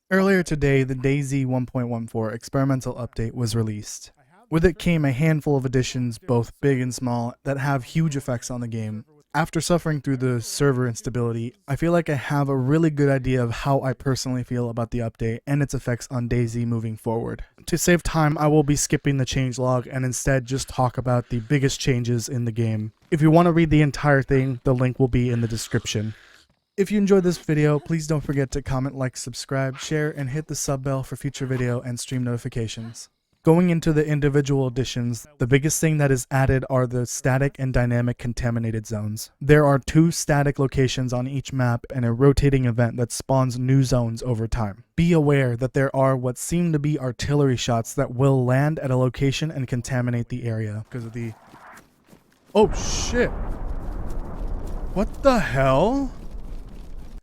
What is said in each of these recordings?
Earlier today, the DayZ 1.14 experimental update was released. With it came a handful of additions, both big and small, that have huge effects on the game. After suffering through the server instability, I feel like I have a really good idea of how I personally feel about the update and its effects on DayZ moving forward. To save time, I will be skipping the changelog and instead just talk about the biggest changes in the game. If you want to read the entire thing, the link will be in the description. If you enjoyed this video, please don't forget to comment, like, subscribe, share, and hit the sub bell for future video and stream notifications. Going into the individual additions, the biggest thing that is added are the static and dynamic contaminated zones. There are 2 static locations on each map and a rotating event that spawns new zones over time. Be aware that there are what seem to be artillery shots that will land at a location and contaminate the area because of the... Oh shit! What the hell?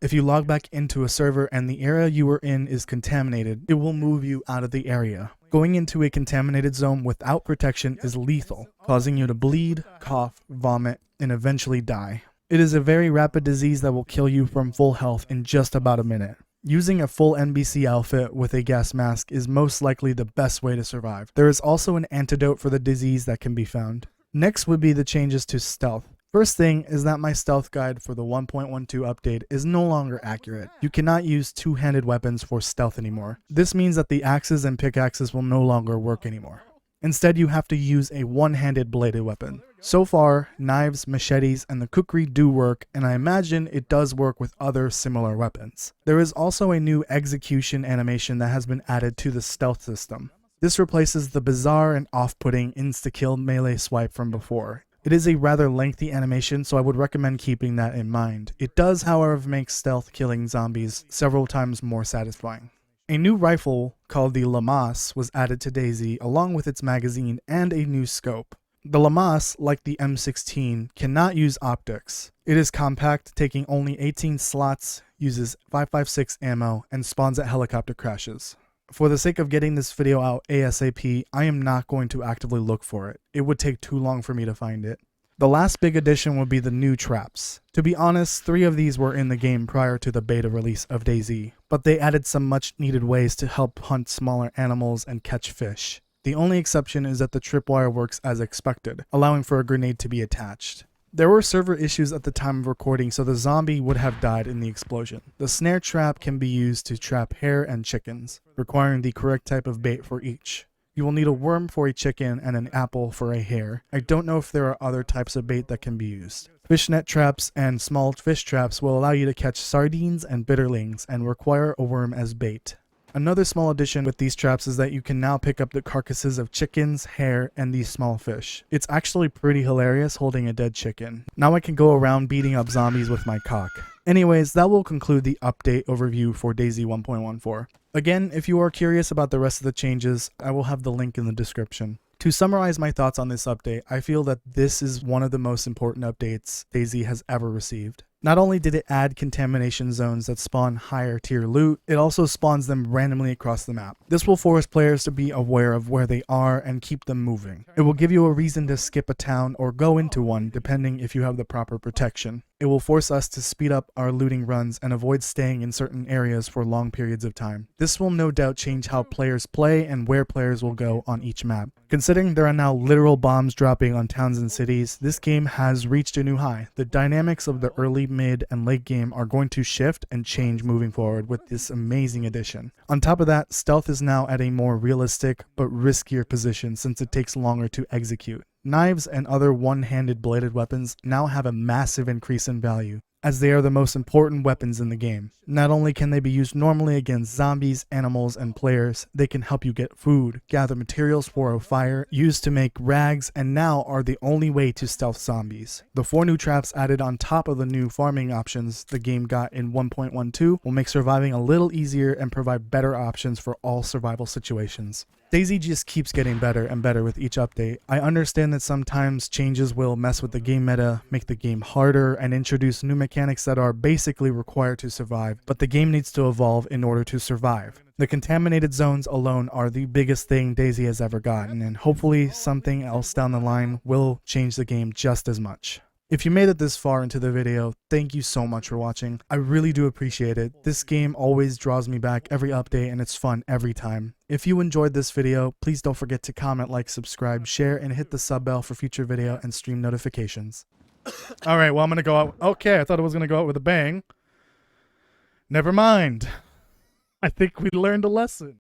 If you log back into a server and the area you were in is contaminated, it will move you out of the area. Going into a contaminated zone without protection is lethal, causing you to bleed, cough, vomit, and eventually die. It is a very rapid disease that will kill you from full health in just about a minute. Using a full NBC outfit with a gas mask is most likely the best way to survive. There is also an antidote for the disease that can be found. Next would be the changes to stealth. First thing is that my stealth guide for the 1.12 update is no longer accurate. You cannot use two-handed weapons for stealth anymore. This means that the axes and pickaxes will no longer work anymore. Instead, you have to use a one-handed bladed weapon. So far, knives, machetes, and the kukri do work, and I imagine it does work with other similar weapons. There is also a new execution animation that has been added to the stealth system. This replaces the bizarre and off-putting insta-kill melee swipe from before. It is a rather lengthy animation, so I would recommend keeping that in mind. It does, however, make stealth killing zombies several times more satisfying. A new rifle called the Lamas was added to DayZ along with its magazine and a new scope. The Lamas, like the M16, cannot use optics. It is compact, taking only 18 slots, uses 5.56 ammo, and spawns at helicopter crashes. For the sake of getting this video out ASAP, I am not going to actively look for it. It would take too long for me to find it. The last big addition would be the new traps. To be honest, 3 of these were in the game prior to the beta release of DayZ, but they added some much needed ways to help hunt smaller animals and catch fish. The only exception is that the tripwire works as expected, allowing for a grenade to be attached. There were server issues at the time of recording, so the zombie would have died in the explosion. The snare trap can be used to trap hare and chickens, requiring the correct type of bait for each. You will need a worm for a chicken and an apple for a hare. I don't know if there are other types of bait that can be used. Fishnet traps and small fish traps will allow you to catch sardines and bitterlings and require a worm as bait. Another small addition with these traps is that you can now pick up the carcasses of chickens, hare, and these small fish. It's actually pretty hilarious holding a dead chicken. Now I can go around beating up zombies with my cock. Anyways, that will conclude the update overview for DayZ 1.14. Again, if you are curious about the rest of the changes, I will have the link in the description. To summarize my thoughts on this update, I feel that this is one of the most important updates DayZ has ever received. Not only did it add contamination zones that spawn higher tier loot, it also spawns them randomly across the map. This will force players to be aware of where they are and keep them moving. It will give you a reason to skip a town or go into one depending if you have the proper protection. It will force us to speed up our looting runs and avoid staying in certain areas for long periods of time. This will no doubt change how players play and where players will go on each map. Considering there are now literal bombs dropping on towns and cities, this game has reached a new high. The dynamics of the early, mid, and late game are going to shift and change moving forward with this amazing addition. On top of that, stealth is now at a more realistic but riskier position since it takes longer to execute. Knives and other one-handed bladed weapons now have a massive increase in value, as they are the most important weapons in the game. Not only can they be used normally against zombies, animals, and players, they can help you get food, gather materials for a fire, used to make rags, and now are the only way to stealth zombies. The 4 new traps added on top of the new farming options the game got in 1.12 will make surviving a little easier and provide better options for all survival situations. DayZ just keeps getting better and better with each update. I understand that sometimes changes will mess with the game meta, make the game harder, and introduce new mechanics that are basically required to survive, but the game needs to evolve in order to survive. The contaminated zones alone are the biggest thing DayZ has ever gotten, and hopefully something else down the line will change the game just as much. If you made it this far into the video, thank you so much for watching. I really do appreciate it. This game always draws me back every update and it's fun every time. If you enjoyed this video, please don't forget to comment, like, subscribe, share, and hit the sub bell for future video and stream notifications. Alright, well I'm gonna go out. Okay, I thought it was gonna go out with a bang. Never mind. I think we learned a lesson.